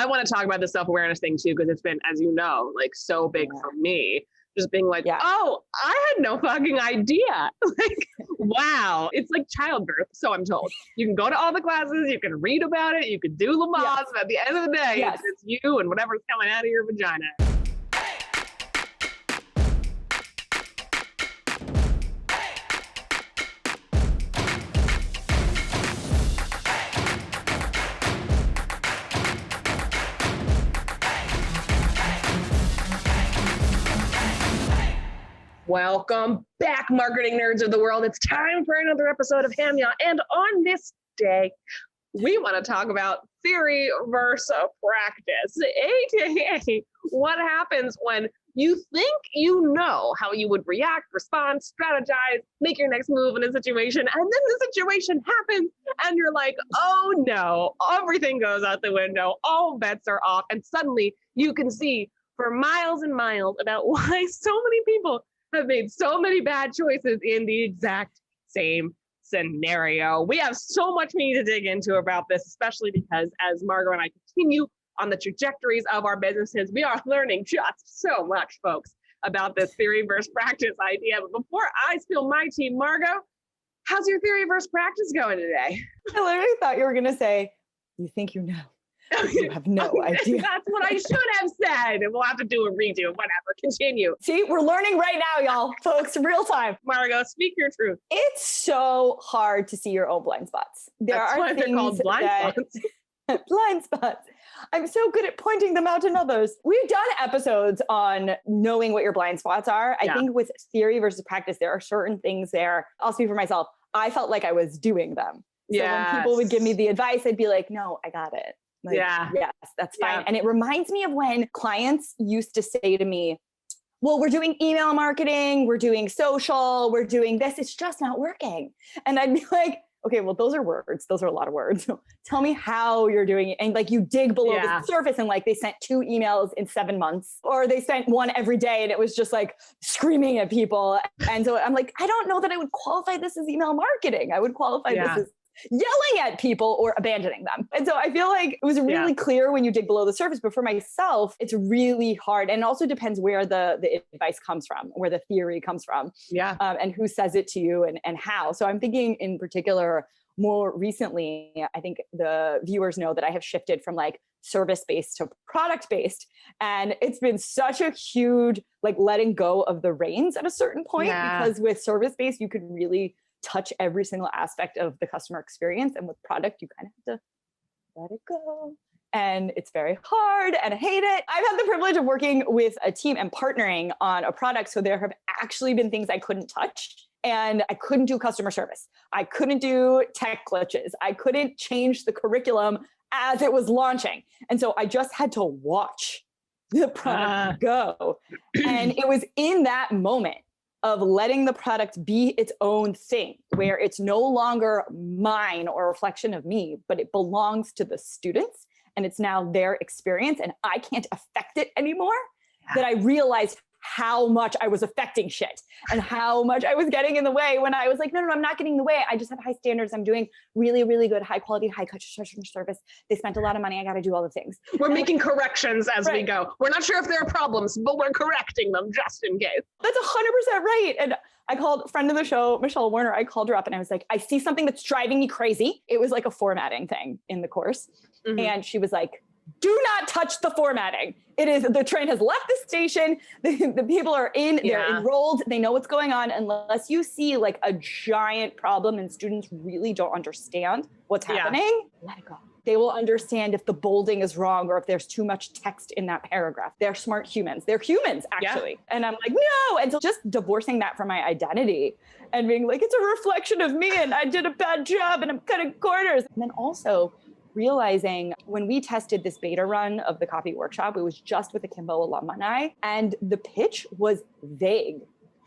I want to talk about the self-awareness thing too, because it's been, as you know, like so big for me. Just being like, oh, I had no fucking idea. Like, wow. It's like childbirth, so I'm told. You can go to all the classes, you can read about it, you can do Lamaze, but at the end of the day, it's you and whatever's coming out of your vagina. Welcome back, marketing nerds of the world. It's time for another episode of HAMYAW. And on this day, we want to talk about theory versus practice, aka what happens when you think you know how you would react, respond, strategize, make your next move in a situation, and then the situation happens, and you're like, oh no, everything goes out the window, all bets are off, and suddenly you can see for miles and miles about why so many people have made so many bad choices in the exact same scenario. We have so much we need to dig into about this, especially because as Margo and I continue on the trajectories of our businesses, we are learning just so much, folks, about this theory versus practice idea. But before I spill my tea, Margo, how's your theory versus practice going today? I literally thought you were going to say, you think you know. You have no idea. That's what I should have said. And we'll have to do a redo, whatever. Continue. See, we're learning right now, y'all. Folks, real time. Margo, speak your truth. It's so hard to see your own blind spots. That's why they're called blind spots. Blind spots. I'm so good at pointing them out in others. We've done episodes on knowing what your blind spots are. I think with theory versus practice, there are certain things there. I'll speak for myself. I felt like I was doing them. So when people would give me the advice, I'd be like, no, I got it. Like, yes, that's fine. And it reminds me of when clients used to say to me, well, we're doing email marketing, we're doing social, we're doing this, it's just not working. And I'd be like, okay, well, those are words. Those are a lot of words. So tell me how you're doing it. And like you dig below the surface and like they sent 2 emails in 7 months, or they sent 1 every day and it was just like screaming at people. And so I'm like, I don't know that I would qualify this as email marketing. I would qualify this as yelling at people or abandoning them. And so I feel like it was really clear when you dig below the surface, but for myself, it's really hard. And it also depends where the advice comes from, where the theory comes from, and who says it to you and how. So I'm thinking in particular, more recently, I think the viewers know that I have shifted from like service-based to product-based. And it's been such a huge, like letting go of the reins at a certain point, because with service-based, you could really touch every single aspect of the customer experience. And with product, you kind of have to let it go. And it's very hard and I hate it. I've had the privilege of working with a team and partnering on a product. So there have actually been things I couldn't touch. And I couldn't do customer service. I couldn't do tech glitches. I couldn't change the curriculum as it was launching. And so I just had to watch the product go. And it was in that moment of letting the product be its own thing, where it's no longer mine or a reflection of me, but it belongs to the students and it's now their experience and I can't affect it anymore, that I realized how much I was affecting shit and how much I was getting in the way when I was like, no, I'm not getting in the way. I just have high standards. I'm doing really, really good, high quality, high customer service. They spent a lot of money. I got to do all the things. We're making corrections as we go. We're not sure if there are problems, but we're correcting them just in case. That's 100% right. And I called a friend of the show, Michelle Warner. I called her up and I was like, I see something that's driving me crazy. It was like a formatting thing in the course. And she was like, do not touch the formatting. It is, the train has left the station. The people are in, they're enrolled. They know what's going on. Unless you see like a giant problem and students really don't understand what's happening, let it go. They will understand if the bolding is wrong or if there's too much text in that paragraph. They're smart humans. They're humans, actually. And I'm like, no. And so just divorcing that from my identity and being like, it's a reflection of me and I did a bad job and I'm cutting corners. And then also realizing when we tested this beta run of the copy workshop, it was just with Akimbo alumni and the pitch was vague.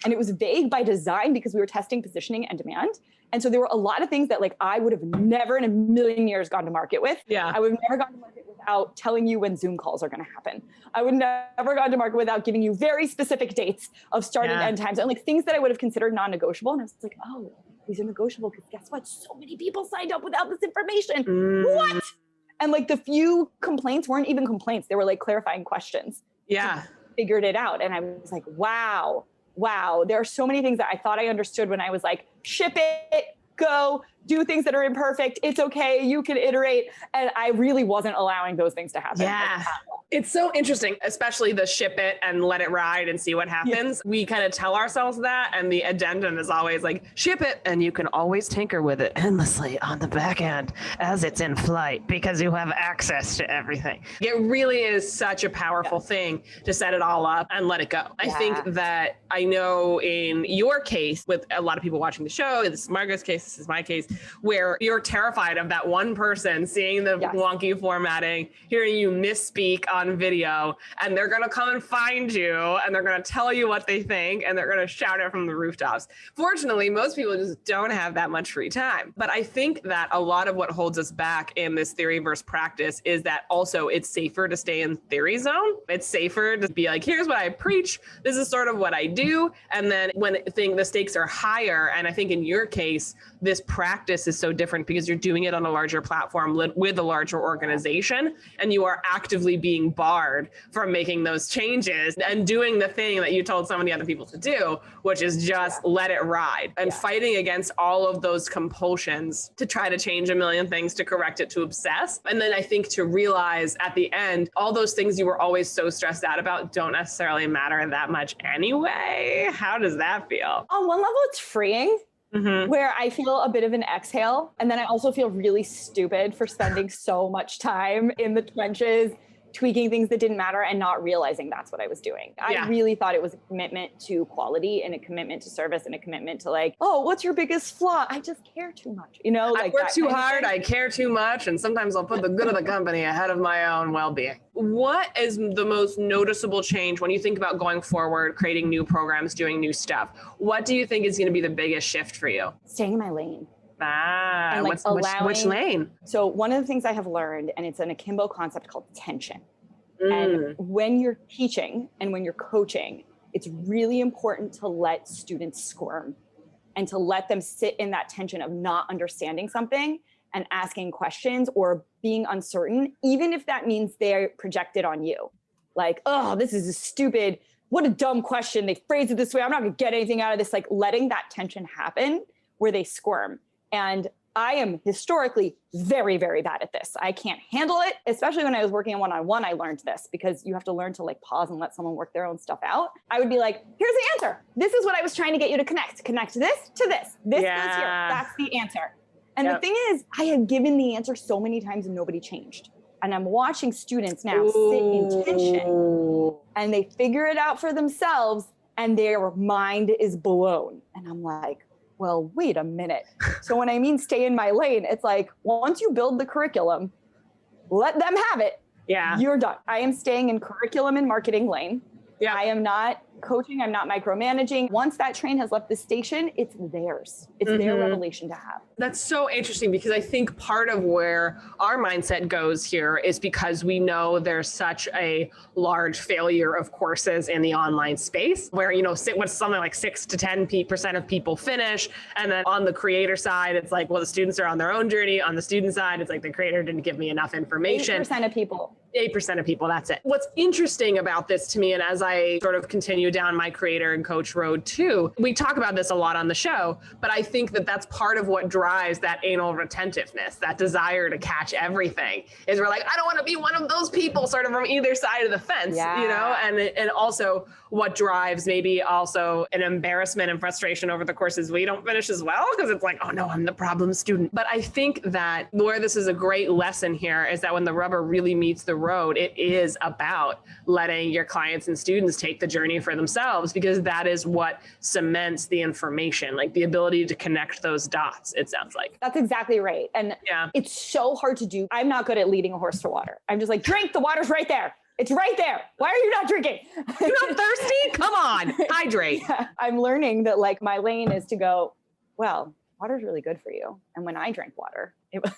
And it was vague by design because we were testing positioning and demand. And so there were a lot of things that like I would have never in a million years gone to market with. I would have never gone to market without telling you when Zoom calls are going to happen. I would never gone to market without giving you very specific dates of start and end times and like things that I would have considered non-negotiable. And I was like, oh, these are negotiable because guess what? So many people signed up without this information. What? And like the few complaints weren't even complaints. They were like clarifying questions. Yeah. Figured it out. And I was like, wow. There are so many things that I thought I understood when I was like, ship it, go, do things that are imperfect. It's okay. You can iterate. And I really wasn't allowing those things to happen. Yeah. It's so interesting, especially the ship it and let it ride and see what happens. Yeah. We kind of tell ourselves that. And the addendum is always like, ship it. And you can always tinker with it endlessly on the back end as it's in flight because you have access to everything. It really is such a powerful thing to set it all up and let it go. I think that I know in your case, with a lot of people watching the show, this is Margo's case, this is my case, where you're terrified of that one person seeing the wonky formatting, hearing you misspeak on video, and they're going to come and find you and they're going to tell you what they think and they're going to shout it from the rooftops. Fortunately, most people just don't have that much free time. But I think that a lot of what holds us back in this theory versus practice is that also it's safer to stay in theory zone. It's safer to be like, here's what I preach. This is sort of what I do. And then when the stakes are higher, and I think in your case, this practice is so different because you're doing it on a larger platform with a larger organization, and you are actively being barred from making those changes and doing the thing that you told so many other people to do, which is just let it ride and fighting against all of those compulsions to try to change a million things, to correct it, to obsess. And then I think to realize at the end, all those things you were always so stressed out about don't necessarily matter that much anyway. How does that feel? On one level, it's freeing. Where I feel a bit of an exhale. And then I also feel really stupid for spending so much time in the trenches, tweaking things that didn't matter and not realizing that's what I was doing. I really thought it was a commitment to quality and a commitment to service and a commitment to like, oh, what's your biggest flaw? I just care too much, you know? Like I work too hard, I care too much, and sometimes I'll put the good of the company ahead of my own well-being. What is the most noticeable change when you think about going forward, creating new programs, doing new stuff? What do you think is going to be the biggest shift for you? Staying in my lane. And like which lane? So one of the things I have learned, and it's an akimbo concept called tension. And when you're teaching and when you're coaching, it's really important to let students squirm and to let them sit in that tension of not understanding something and asking questions or being uncertain, even if that means they're projected on you. Like, oh, this is a stupid, what a dumb question. They phrased it this way. I'm not gonna get anything out of this. Like letting that tension happen where they squirm. And I am historically very, very bad at this. I can't handle it, especially when I was working on one-on-one, I learned this because you have to learn to like pause and let someone work their own stuff out. I would be like, here's the answer. This is what I was trying to get you to connect. Connect this to this. This goes here. That's the answer. And the thing is, I had given the answer so many times and nobody changed. And I'm watching students now sit in tension and they figure it out for themselves and their mind is blown. And I'm like, well, wait a minute. So when I mean stay in my lane, it's like, once you build the curriculum, let them have it. Yeah. You're done. I am staying in curriculum and marketing lane. Yeah. I am not coaching. I'm not micromanaging. Once that train has left the station, it's theirs. It's their revelation to have. That's so interesting because I think part of where our mindset goes here is because we know there's such a large failure of courses in the online space where, you know, what's something like 6 to 10% of people finish. And then on the creator side, it's like, well, the students are on their own journey. On the student side, it's like the creator didn't give me enough information. 8% of people. 8% of people, that's it. What's interesting about this to me, and as I sort of continue down my creator and coach road too, we talk about this a lot on the show, but I think that that's part of what drives that anal retentiveness, that desire to catch everything, is we're like, I don't want to be one of those people sort of from either side of the fence, you know, and also what drives maybe also an embarrassment and frustration over the courses we don't finish as well, because it's like, oh no, I'm the problem student. But I think that where this is a great lesson here is that when the rubber really meets the road, it is about letting your clients and students take the journey for themselves, because that is what cements the information, like the ability to connect those dots, it sounds like. That's exactly right. And it's so hard to do. I'm not good at leading a horse to water. I'm just like, drink, the water's right there. It's right there. Why are you not drinking? You're not thirsty? Come on, hydrate. I'm learning that like my lane is to go, well, water's really good for you. And when I drank water, it was,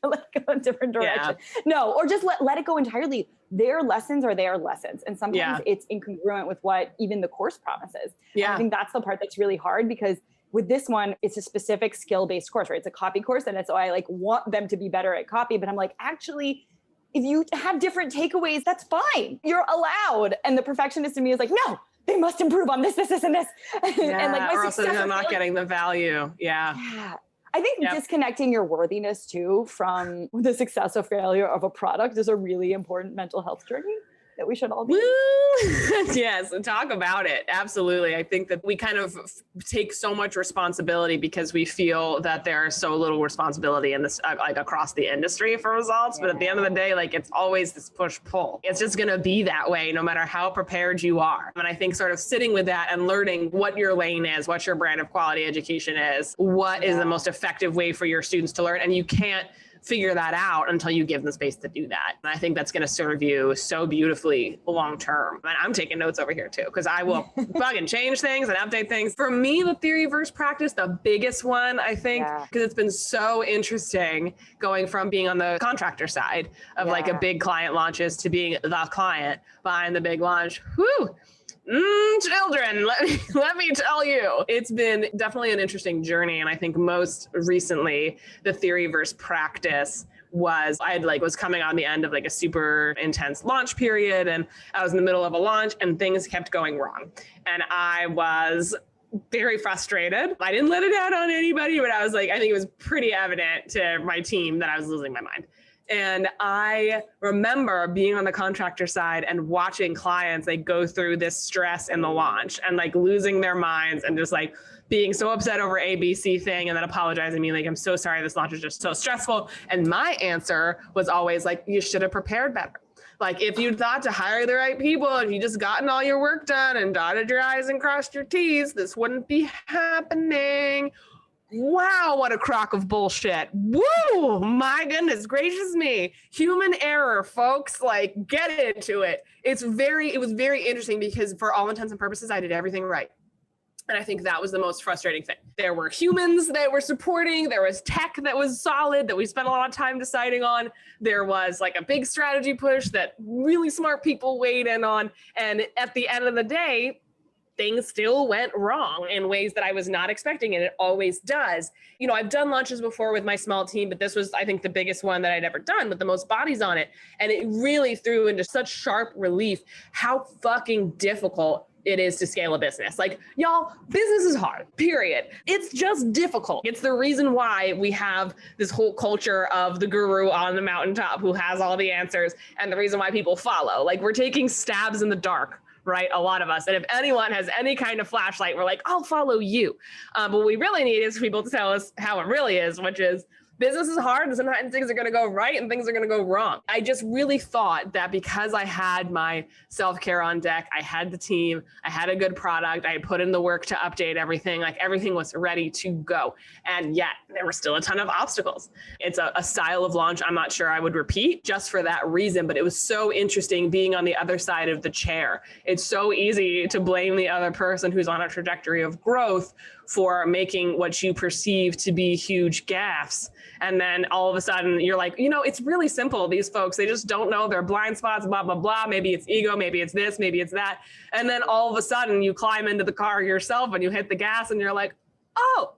let go a different direction. No, or just let it go entirely. Their lessons are their lessons. And sometimes it's incongruent with what even the course promises. And I think that's the part that's really hard, because With this one, it's a specific skill-based course, right? It's a copy course. And so I like want them to be better at copy, but I'm like, actually, if you have different takeaways, that's fine. You're allowed. And the perfectionist in me is like, no, they must improve on this, and this. Yeah, and like my or else they're not getting the value. Yeah. Yeah. I think disconnecting your worthiness too from the success or failure of a product is a really important mental health journey that we should all be. Yes, talk about it. Absolutely. I think that we kind of take so much responsibility because we feel that there's so little responsibility in this, like across the industry for results. But at the end of the day, like it's always this push-pull. It's just going to be that way no matter how prepared you are. And I think sort of sitting with that and learning what your lane is, what your brand of quality education is, what is the most effective way for your students to learn. And you can't figure that out until you give them space to do that. And I think that's going to serve you so beautifully long term. And I'm taking notes over here too, because I will fucking change things and update things. For me, the theory versus practice, the biggest one, I think, because it's been so interesting going from being on the contractor side of like a big client launches to being the client behind the big launch. Whew. Children, let me tell you, it's been definitely an interesting journey. And I think most recently, the theory versus practice was was coming on the end of like a super intense launch period. And I was in the middle of a launch and things kept going wrong. And I was very frustrated. I didn't let it out on anybody, but I was like, I think it was pretty evident to my team that I was losing my mind. And I remember being on the contractor side and watching clients like go through this stress in the launch and like losing their minds and just like being so upset over ABC thing and then apologizing to me like, I'm so sorry, this launch is just so stressful. And my answer was always like, you should have prepared better. Like if you thought to hire the right people, if you just gotten all your work done and dotted your I's and crossed your T's, this wouldn't be happening. Wow, what a crock of bullshit. Woo, my goodness gracious me. Human error, folks, like get into it. It was very interesting because for all intents and purposes, I did everything right. And I think that was the most frustrating thing. There were humans that were supporting, there was tech that was solid that we spent a lot of time deciding on. There was like a big strategy push that really smart people weighed in on. And at the end of the day, things still went wrong in ways that I was not expecting, and it always does. You know, I've done launches before with my small team, but this was, I think, the biggest one that I'd ever done with the most bodies on it. And it really threw into such sharp relief how fucking difficult it is to scale a business. Like, y'all, business is hard, period. It's just difficult. It's the reason why we have this whole culture of the guru on the mountaintop who has all the answers, and the reason why people follow. Like, we're taking stabs in the dark, right? A lot of us. And if anyone has any kind of flashlight, we're like, I'll follow you. But what we really need is people to tell us how it really is, which is business is hard and sometimes things are going to go right and things are going to go wrong. I just really thought that because I had my self-care on deck, I had the team, I had a good product, I had put in the work to update everything, like everything was ready to go. And yet there were still a ton of obstacles. It's a style of launch I'm not sure I would repeat just for that reason, but it was so interesting being on the other side of the chair. It's so easy to blame the other person who's on a trajectory of growth for making what you perceive to be huge gaffes. And then all of a sudden you're like, you know, it's really simple. These folks, they just don't know their blind spots, blah, blah, blah. Maybe it's ego, maybe it's this, maybe it's that. And then all of a sudden you climb into the car yourself and you hit the gas and you're like, oh,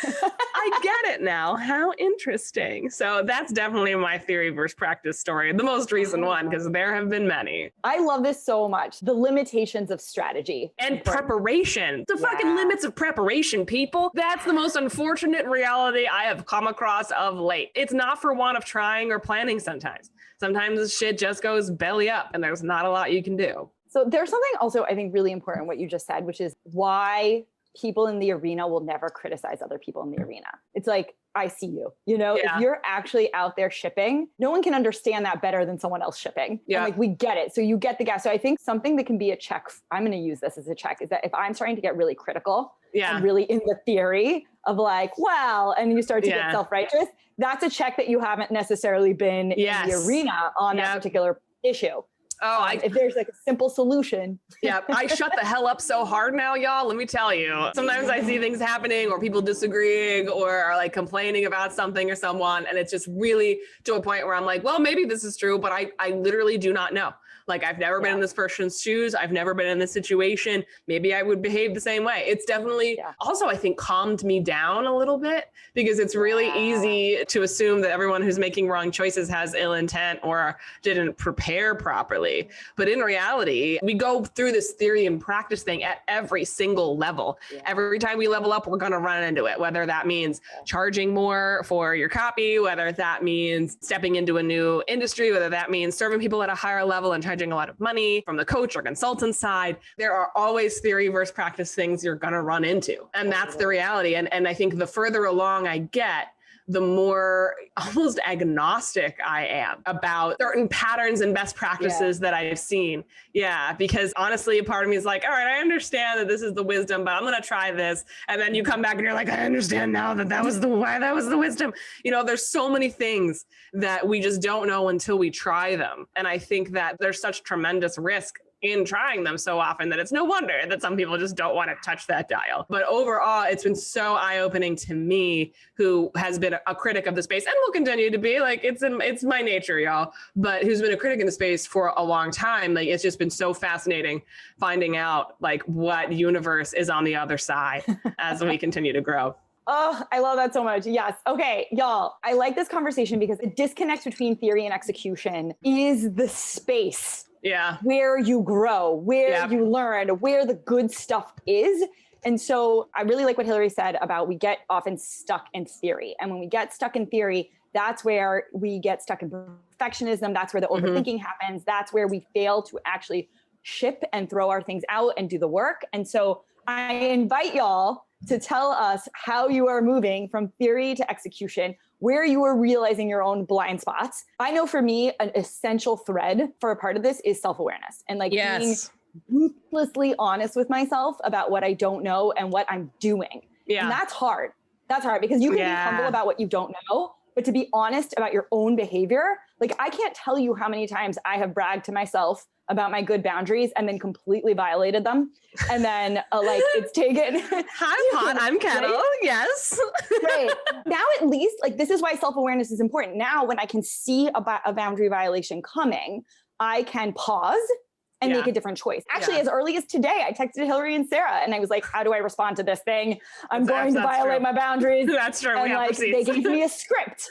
I get it now. How interesting. So that's definitely my theory versus practice story, the most recent one, because there have been many. I love this so much. The limitations of strategy. And preparation. The fucking limits of preparation, people. That's the most unfortunate reality I have come across of late. It's not for want of trying or planning sometimes. Sometimes the shit just goes belly up and there's not a lot you can do. So there's something also I think really important what you just said, which is why people in the arena will never criticize other people in the arena. It's like, I see you, you know, if you're actually out there shipping, no one can understand that better than someone else shipping. Yeah. And like, we get it. So you get the gas. So I think something that can be a check, I'm going to use this as a check, is that if I'm starting to get really critical and really in the theory of like, well, and you start to get self-righteous, that's a check that you haven't necessarily been in the arena on that particular issue. Oh, if there's like a simple solution. Yeah, I shut the hell up so hard now, y'all. Let me tell you. Sometimes I see things happening or people disagreeing or are like complaining about something or someone. And it's just really to a point where I'm like, well, maybe this is true, but I literally do not know. Like, I've never been in this person's shoes. I've never been in this situation. Maybe I would behave the same way. It's definitely also, I think, calmed me down a little bit, because it's really easy to assume that everyone who's making wrong choices has ill intent or didn't prepare properly. But in reality, we go through this theory and practice thing at every single level. Every time we level up, we're going to run into it, whether that means charging more for your copy, whether that means stepping into a new industry, whether that means serving people at a higher level and charging a lot of money from the coach or consultant side. There are always theory versus practice things you're going to run into. And that's the reality. And I think the further along I get, the more almost agnostic I am about certain patterns and best practices that I've seen. Yeah, because honestly, a part of me is like, all right, I understand that this is the wisdom, but I'm going to try this. And then you come back and you're like, I understand now that was the why, that was the wisdom. You know, there's so many things that we just don't know until we try them. And I think that there's such tremendous risk in trying them so often that it's no wonder that some people just don't want to touch that dial. But overall, it's been so eye-opening to me, who has been a critic of the space and will continue to be. Like, it's my nature, y'all, but who's been a critic in the space for a long time. Like, it's just been so fascinating finding out like what universe is on the other side as we continue to grow. Oh, I love that so much. Yes. Okay, y'all, I like this conversation because the disconnect between theory and execution is the space where you grow, where you learn, where the good stuff is. And so I really like what Hillary said about we get often stuck in theory. And when we get stuck in theory, that's where we get stuck in perfectionism. That's where the overthinking happens. That's where we fail to actually ship and throw our things out and do the work. And so I invite y'all to tell us how you are moving from theory to execution, where you are realizing your own blind spots. I know for me, an essential thread for a part of this is self-awareness and like being ruthlessly honest with myself about what I don't know and what I'm doing. Yeah. And that's hard. That's hard because you can be humble about what you don't know, but to be honest about your own behavior, like I can't tell you how many times I have bragged to myself about my good boundaries and then completely violated them. And then like it's taken. I'm hot, I'm kettle, right? Yes. Right. Now at least like this is why self-awareness is important. Now when I can see a boundary violation coming, I can pause and make a different choice. Actually, as early as today, I texted Hillary and Sarah and I was like, how do I respond to this thing? I'm going to violate my boundaries. That's true. And like, they gave me a script.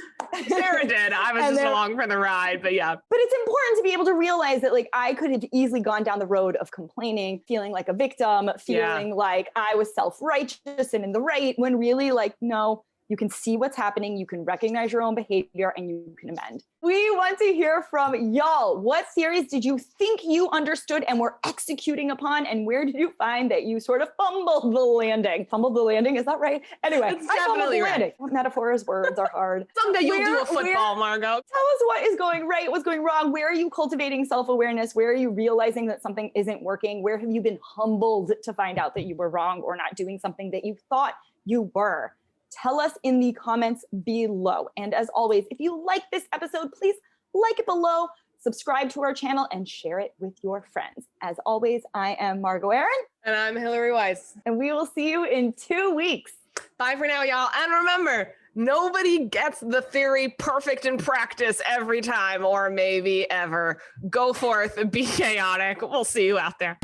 Sarah did. I was just along for the ride, but yeah. But it's important to be able to realize that like, I could have easily gone down the road of complaining, feeling like a victim, feeling like I was self-righteous and in the right, when really like, no, you can see what's happening. You can recognize your own behavior and you can amend. We want to hear from y'all. What theories did you think you understood and were executing upon? And where did you find that you sort of fumbled the landing? Fumbled the landing, is that right? Anyway, it's definitely right. Metaphors, words are hard. Someday you'll do a football, Margo. Tell us what is going right, what's going wrong. Where are you cultivating self-awareness? Where are you realizing that something isn't working? Where have you been humbled to find out that you were wrong or not doing something that you thought you were? Tell us in the comments below. And as always, if you like this episode, please like it below, subscribe to our channel, and share it with your friends. As always, I am Margo Aaron. And I'm Hillary Weiss. And we will see you in 2 weeks. Bye for now, y'all. And remember, nobody gets the theory perfect in practice every time, or maybe ever. Go forth, be chaotic. We'll see you out there.